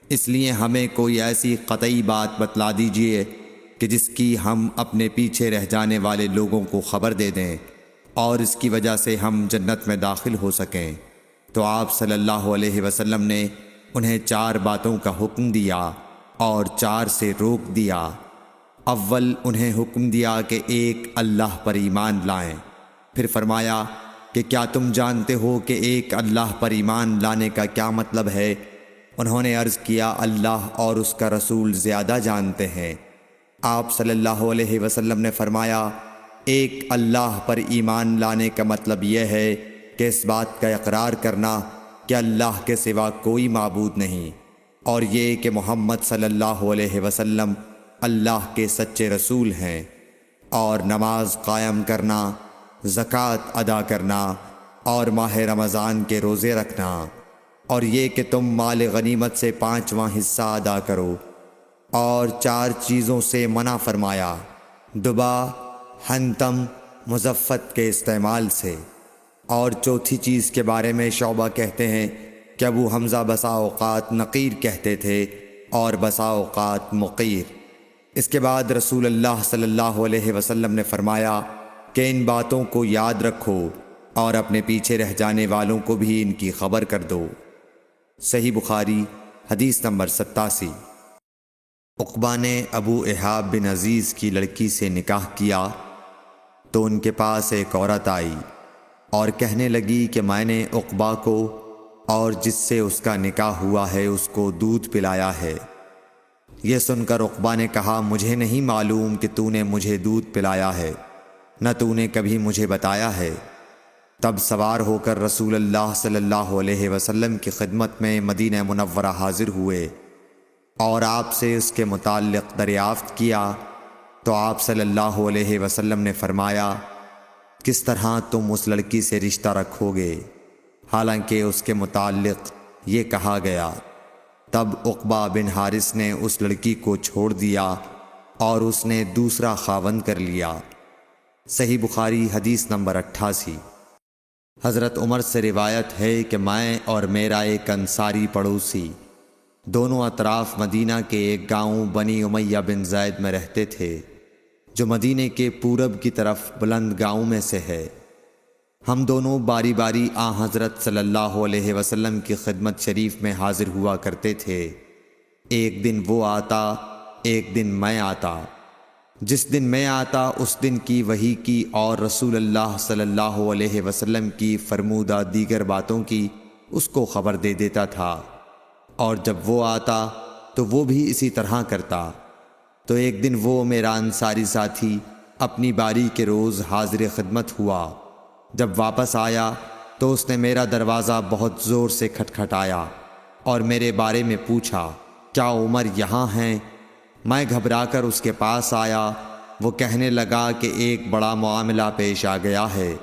اس لیے ہمیں کوئی ایسی قطعی بات بتلا دیجئے کہ جس کی ہم اپنے پیچھے رہ جانے والے لوگوں کو خبر دے دیں اور اس کی وجہ سے ہم جنت میں داخل ہو سکیں۔ تو آپ صلی اللہ علیہ وسلم نے انہیں 4 باتوں کا حکم دیا اور 4 سے روک دیا۔ اول انہیں حکم دیا کہ ایک اللہ پر ایمان لائیں۔ پھر فرمایا کہ کیا تم جانتے ہو کہ ایک اللہ پر ایمان لانے کا کیا مطلب ہے؟ انہوں نے عرض کیا اللہ اور اس کا رسول زیادہ جانتے ہیں۔ آپ صلی اللہ علیہ وسلم نے فرمایا ایک اللہ پر ایمان لانے کا مطلب یہ ہے کہ اس بات کا اقرار کرنا کہ اللہ کے سوا کوئی معبود نہیں، اور یہ کہ محمد صلی اللہ علیہ وسلم اللہ کے سچے رسول ہیں، اور نماز قائم کرنا، زکوٰۃ ادا کرنا اور ماہ رمضان کے روزے رکھنا، اور یہ کہ تم مال غنیمت سے 5واں حصہ ادا کرو، اور 4 چیزوں سے منع فرمایا، دبا، حنتم، مزفت کے استعمال سے۔ اور چوتھی چیز کے بارے میں شعبہ کہتے ہیں کہ ابو حمزہ بسا اوقات نقیر کہتے تھے اور بسا اوقات مقیر۔ اس کے بعد رسول اللہ صلی اللہ علیہ وسلم نے فرمایا کہ ان باتوں کو یاد رکھو اور اپنے پیچھے رہ جانے والوں کو بھی ان کی خبر کر دو۔ صحیح بخاری حدیث نمبر 87۔ عقبہ نے ابو احاب بن عزیز کی لڑکی سے نکاح کیا تو ان کے پاس ایک عورت آئی اور کہنے لگی کہ میں نے عقبہ کو اور جس سے اس کا نکاح ہوا ہے اس کو دودھ پلایا ہے۔ یہ سن کر عقبہ نے کہا مجھے نہیں معلوم کہ تو نے مجھے دودھ پلایا ہے، نہ تو نے کبھی مجھے بتایا ہے۔ تب سوار ہو کر رسول اللہ صلی اللہ علیہ وسلم کی خدمت میں مدینہ منورہ حاضر ہوئے اور آپ سے اس کے متعلق دریافت کیا تو آپ صلی اللہ علیہ وسلم نے فرمایا کس طرح تم اس لڑکی سے رشتہ رکھو گے، حالانکہ اس کے متعلق یہ کہا گیا۔ تب عقبہ بن حارث نے اس لڑکی کو چھوڑ دیا اور اس نے دوسرا خاوند کر لیا۔ صحیح بخاری حدیث نمبر 88۔ حضرت عمر سے روایت ہے کہ میں اور میرا ایک انصاری پڑوسی دونوں اطراف مدینہ کے ایک گاؤں بنی امیہ بن زید میں رہتے تھے، جو مدینے کے پورب کی طرف بلند گاؤں میں سے ہے۔ ہم دونوں باری باری حضرت صلی اللہ علیہ وسلم کی خدمت شریف میں حاضر ہوا کرتے تھے۔ ایک دن وہ آتا، ایک دن میں آتا۔ جس دن میں آتا اس دن کی وحی کی اور رسول اللہ صلی اللہ علیہ وسلم کی فرمودہ دیگر باتوں کی اس کو خبر دے دیتا تھا، اور جب وہ آتا تو وہ بھی اسی طرح کرتا۔ تو ایک دن وہ میرا انصاری ساتھی اپنی باری کے روز حاضر خدمت ہوا۔ جب واپس آیا تو اس نے میرا دروازہ بہت زور سے کھٹکھٹایا اور میرے بارے میں پوچھا کیا عمر یہاں ہیں؟ میں گھبرا کر اس کے پاس آیا۔ وہ کہنے لگا کہ ایک بڑا معاملہ پیش آ گیا ہے،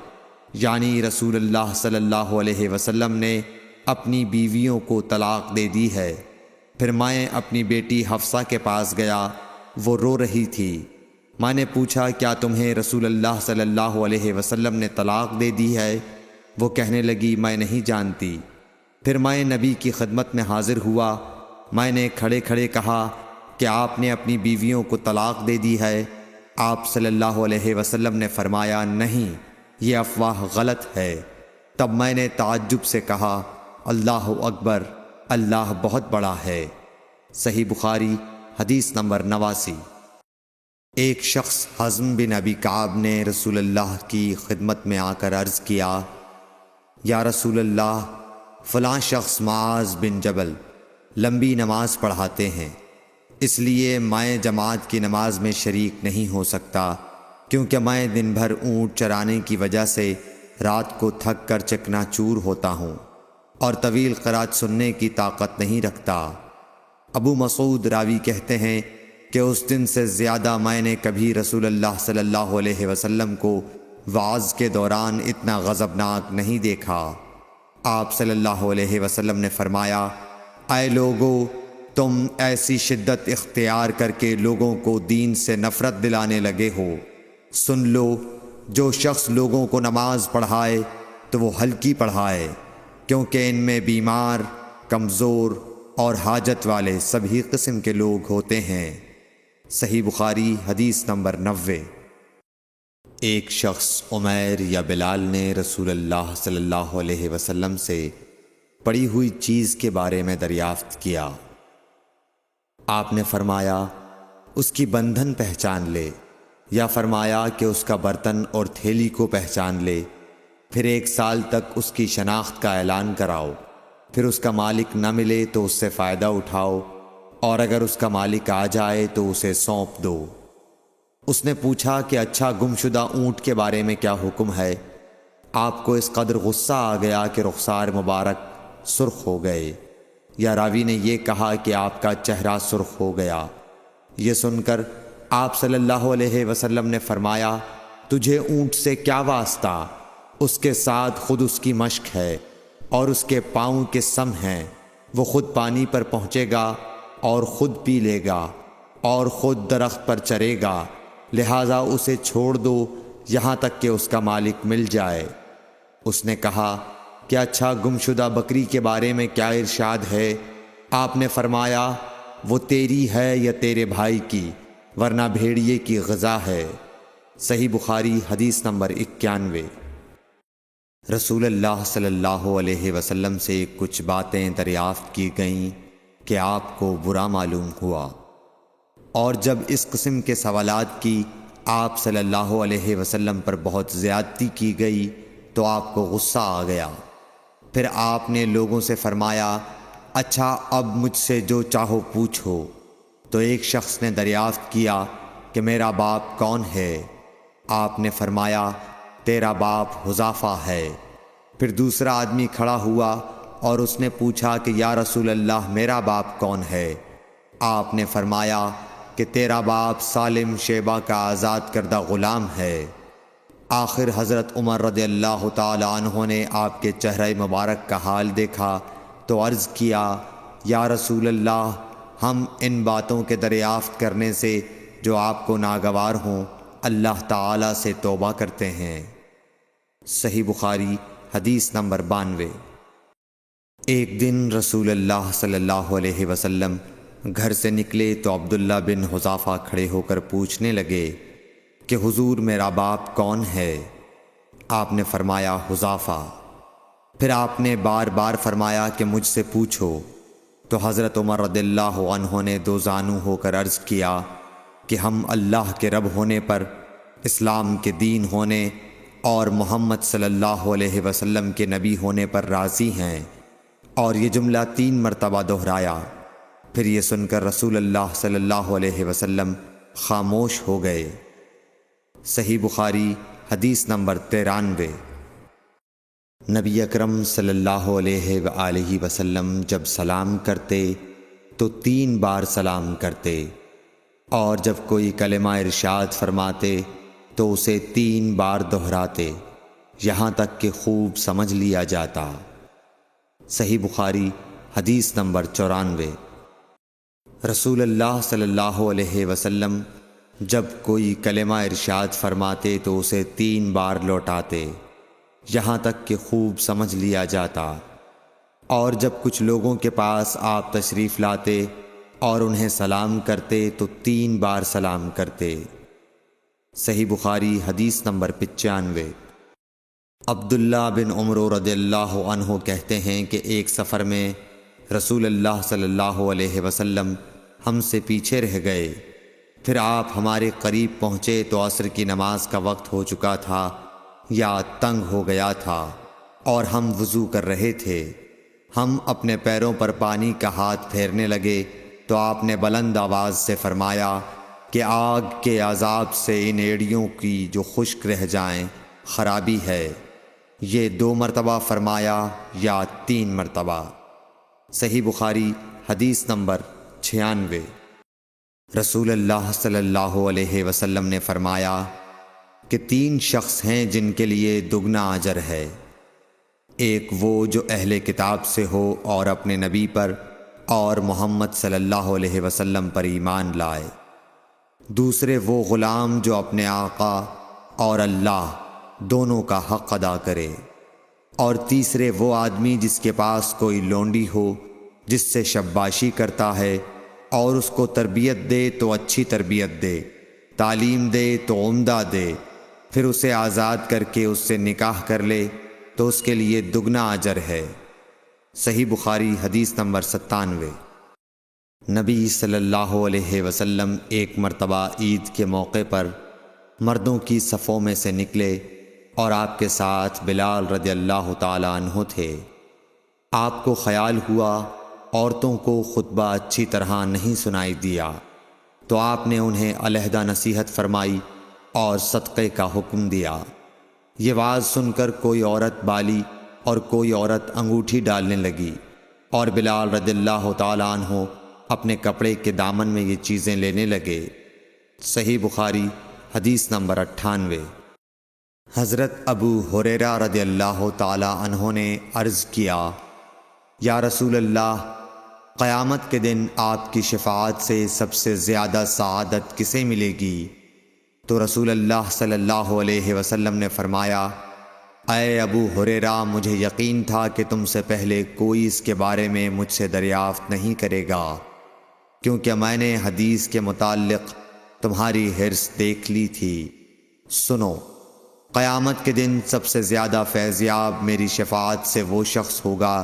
یعنی رسول اللہ صلی اللہ علیہ وسلم نے اپنی بیویوں کو طلاق دے دی ہے۔ پھر میں اپنی بیٹی حفصہ کے پاس گیا، وہ رو رہی تھی۔ میں نے پوچھا کیا تمہیں رسول اللہ صلی اللہ علیہ وسلم نے طلاق دے دی ہے؟ وہ کہنے لگی میں نہیں جانتی۔ پھر میں نبی کی خدمت میں حاضر ہوا۔ میں نے کھڑے کھڑے کہا کہ آپ نے اپنی بیویوں کو طلاق دے دی ہے؟ آپ صلی اللہ علیہ وسلم نے فرمایا نہیں، یہ افواہ غلط ہے۔ تب میں نے تعجب سے کہا اللہ اکبر، اللہ بہت بڑا ہے۔ صحیح بخاری حدیث نمبر 89۔ ایک شخص حزم بن ابی کعب نے رسول اللہ کی خدمت میں آ کر عرض کیا یا رسول اللہ، فلاں شخص معاذ بن جبل لمبی نماز پڑھاتے ہیں، اس لیے میں جماعت کی نماز میں شریک نہیں ہو سکتا، کیونکہ میں دن بھر اونٹ چرانے کی وجہ سے رات کو تھک کر چکنا چور ہوتا ہوں اور طویل قرات سننے کی طاقت نہیں رکھتا۔ ابو مسعود راوی کہتے ہیں کہ اس دن سے زیادہ میں نے کبھی رسول اللہ صلی اللہ علیہ وسلم کو وعظ کے دوران اتنا غضبناک نہیں دیکھا۔ آپ صلی اللہ علیہ وسلم نے فرمایا اے لوگو، تم ایسی شدت اختیار کر کے لوگوں کو دین سے نفرت دلانے لگے ہو۔ سن لو، جو شخص لوگوں کو نماز پڑھائے تو وہ ہلکی پڑھائے، کیونکہ ان میں بیمار، کمزور اور حاجت والے سبھی قسم کے لوگ ہوتے ہیں۔ صحیح بخاری حدیث نمبر 90۔ ایک شخص عمیر یا بلال نے رسول اللہ صلی اللہ علیہ وسلم سے پڑی ہوئی چیز کے بارے میں دریافت کیا۔ آپ نے فرمایا اس کی بندھن پہچان لے، یا فرمایا کہ اس کا برتن اور تھیلی کو پہچان لے، پھر 1 سال تک اس کی شناخت کا اعلان کراؤ، پھر اس کا مالک نہ ملے تو اس سے فائدہ اٹھاؤ، اور اگر اس کا مالک آ جائے تو اسے سونپ دو۔ اس نے پوچھا کہ اچھا گمشدہ اونٹ کے بارے میں کیا حکم ہے؟ آپ کو اس قدر غصہ آ گیا کہ رخسار مبارک سرخ ہو گئے، یا راوی نے یہ کہا کہ آپ کا چہرہ سرخ ہو گیا۔ یہ سن کر آپ صلی اللہ علیہ وسلم نے فرمایا تجھے اونٹ سے کیا واسطہ؟ اس کے ساتھ خود اس کی مشق ہے اور اس کے پاؤں کے سم ہیں، وہ خود پانی پر پہنچے گا اور خود پی لے گا اور خود درخت پر چرے گا، لہٰذا اسے چھوڑ دو یہاں تک کہ اس کا مالک مل جائے۔ اس نے کہا کہ اچھا گمشدہ بکری کے بارے میں کیا ارشاد ہے؟ آپ نے فرمایا وہ تیری ہے یا تیرے بھائی کی، ورنہ بھیڑیے کی غذا ہے۔ صحیح بخاری حدیث نمبر 91۔ رسول اللہ صلی اللہ علیہ وسلم سے کچھ باتیں دریافت کی گئیں کہ آپ کو برا معلوم ہوا، اور جب اس قسم کے سوالات کی آپ صلی اللہ علیہ وسلم پر بہت زیادتی کی گئی تو آپ کو غصہ آ گیا۔ پھر آپ نے لوگوں سے فرمایا اچھا اب مجھ سے جو چاہو پوچھو۔ تو ایک شخص نے دریافت کیا کہ میرا باپ کون ہے؟ آپ نے فرمایا تیرا باپ حذافہ ہے۔ پھر دوسرا آدمی کھڑا ہوا اور اس نے پوچھا کہ یا رسول اللہ میرا باپ کون ہے؟ آپ نے فرمایا کہ تیرا باپ سالم شیبہ کا آزاد کردہ غلام ہے۔ آخر حضرت عمر رضی اللہ تعالی عنہ نے آپ کے چہرہ مبارک کا حال دیکھا تو عرض کیا یا رسول اللہ ہم ان باتوں کے دریافت کرنے سے جو آپ کو ناگوار ہوں اللہ تعالی سے توبہ کرتے ہیں۔ صحیح بخاری حدیث نمبر 92۔ ایک دن رسول اللہ صلی اللہ علیہ وسلم گھر سے نکلے تو عبداللہ بن حذافہ کھڑے ہو کر پوچھنے لگے کہ حضور میرا باپ کون ہے؟ آپ نے فرمایا حذافہ۔ پھر آپ نے بار بار فرمایا کہ مجھ سے پوچھو۔ تو حضرت عمر رضی اللہ عنہ نے دو زانو ہو کر عرض کیا کہ ہم اللہ کے رب ہونے پر، اسلام کے دین ہونے اور محمد صلی اللہ علیہ وسلم کے نبی ہونے پر راضی ہیں، اور یہ جملہ 3 مرتبہ دہرایا۔ پھر یہ سن کر رسول اللہ صلی اللہ علیہ وسلم خاموش ہو گئے۔ صحیح بخاری حدیث نمبر 93۔ نبی اکرم صلی اللہ علیہ وآلہ وسلم جب سلام کرتے تو 3 بار سلام کرتے، اور جب کوئی کلمہ ارشاد فرماتے تو اسے 3 بار دہراتے یہاں تک کہ خوب سمجھ لیا جاتا۔ صحیح بخاری حدیث نمبر 94۔ رسول اللہ صلی اللہ علیہ وسلم جب کوئی کلمہ ارشاد فرماتے تو اسے 3 بار لوٹاتے یہاں تک کہ خوب سمجھ لیا جاتا، اور جب کچھ لوگوں کے پاس آپ تشریف لاتے اور انہیں سلام کرتے تو 3 بار سلام کرتے۔ صحیح بخاری حدیث نمبر 95۔ عبداللہ بن عمر رضی اللہ عنہ کہتے ہیں کہ ایک سفر میں رسول اللہ صلی اللہ علیہ وسلم ہم سے پیچھے رہ گئے۔ پھر آپ ہمارے قریب پہنچے تو عصر کی نماز کا وقت ہو چکا تھا یا تنگ ہو گیا تھا، اور ہم وضو کر رہے تھے۔ ہم اپنے پیروں پر پانی کا ہاتھ پھیرنے لگے تو آپ نے بلند آواز سے فرمایا کہ آگ کے عذاب سے ان ایڑیوں کی جو خشک رہ جائیں خرابی ہے۔ یہ 2 مرتبہ فرمایا یا 3 مرتبہ؟ صحیح بخاری حدیث نمبر 96۔ رسول اللہ صلی اللہ علیہ وسلم نے فرمایا کہ 3 شخص ہیں جن کے لیے دگنا اجر ہے۔ ایک وہ جو اہل کتاب سے ہو اور اپنے نبی پر اور محمد صلی اللہ علیہ وسلم پر ایمان لائے۔ دوسرے وہ غلام جو اپنے آقا اور اللہ دونوں کا حق ادا کرے۔ اور تیسرے وہ آدمی جس کے پاس کوئی لونڈی ہو جس سے شباشی کرتا ہے، اور اس کو تربیت دے تو اچھی تربیت دے، تعلیم دے تو عمدہ دے، پھر اسے آزاد کر کے اس سے نکاح کر لے تو اس کے لیے دگنا اجر ہے۔ صحیح بخاری حدیث نمبر 97۔ نبی صلی اللہ علیہ وسلم ایک مرتبہ عید کے موقع پر مردوں کی صفوں میں سے نکلے اور آپ کے ساتھ بلال رضی اللہ تعالی عنہ تھے۔ آپ کو خیال ہوا عورتوں کو خطبہ اچھی طرح نہیں سنائی دیا، تو آپ نے انہیں علیحدہ نصیحت فرمائی اور صدقے کا حکم دیا۔ یہ واز سن کر کوئی عورت بالی اور کوئی عورت انگوٹھی ڈالنے لگی، اور بلال رضی اللہ تعالیٰ عنہ اپنے کپڑے کے دامن میں یہ چیزیں لینے لگے۔ صحیح بخاری حدیث نمبر 98۔ حضرت ابو ہریرہ رضی اللہ تعالیٰ عنہ نے عرض کیا یا رسول اللہ، قیامت کے دن آپ کی شفاعت سے سب سے زیادہ سعادت کسے ملے گی؟ تو رسول اللہ صلی اللہ علیہ وسلم نے فرمایا اے ابو ہریرہ، مجھے یقین تھا کہ تم سے پہلے کوئی اس کے بارے میں مجھ سے دریافت نہیں کرے گا، کیونکہ میں نے حدیث کے متعلق تمہاری حرص دیکھ لی تھی۔ سنو، قیامت کے دن سب سے زیادہ فیضیاب میری شفاعت سے وہ شخص ہوگا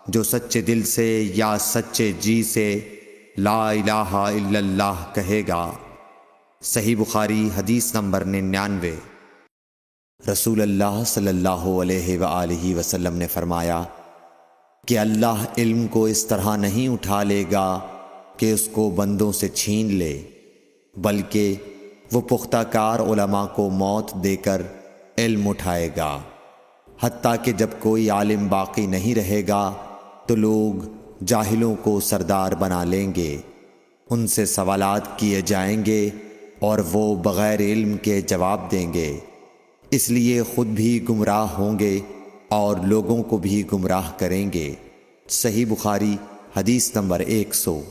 جو سچے دل سے یا سچے جی سے لا الہ الا اللہ کہے گا۔ صحیح بخاری حدیث نمبر 99۔ رسول اللہ صلی اللہ علیہ وآلہ وسلم نے فرمایا کہ اللہ علم کو اس طرح نہیں اٹھا لے گا کہ اس کو بندوں سے چھین لے، بلکہ وہ پختہ کار علماء کو موت دے کر علم اٹھائے گا، حتیٰ کہ جب کوئی عالم باقی نہیں رہے گا تو لوگ جاہلوں کو سردار بنا لیں گے، ان سے سوالات کیے جائیں گے اور وہ بغیر علم کے جواب دیں گے، اس لیے خود بھی گمراہ ہوں گے اور لوگوں کو بھی گمراہ کریں گے۔ صحیح بخاری حدیث نمبر 100۔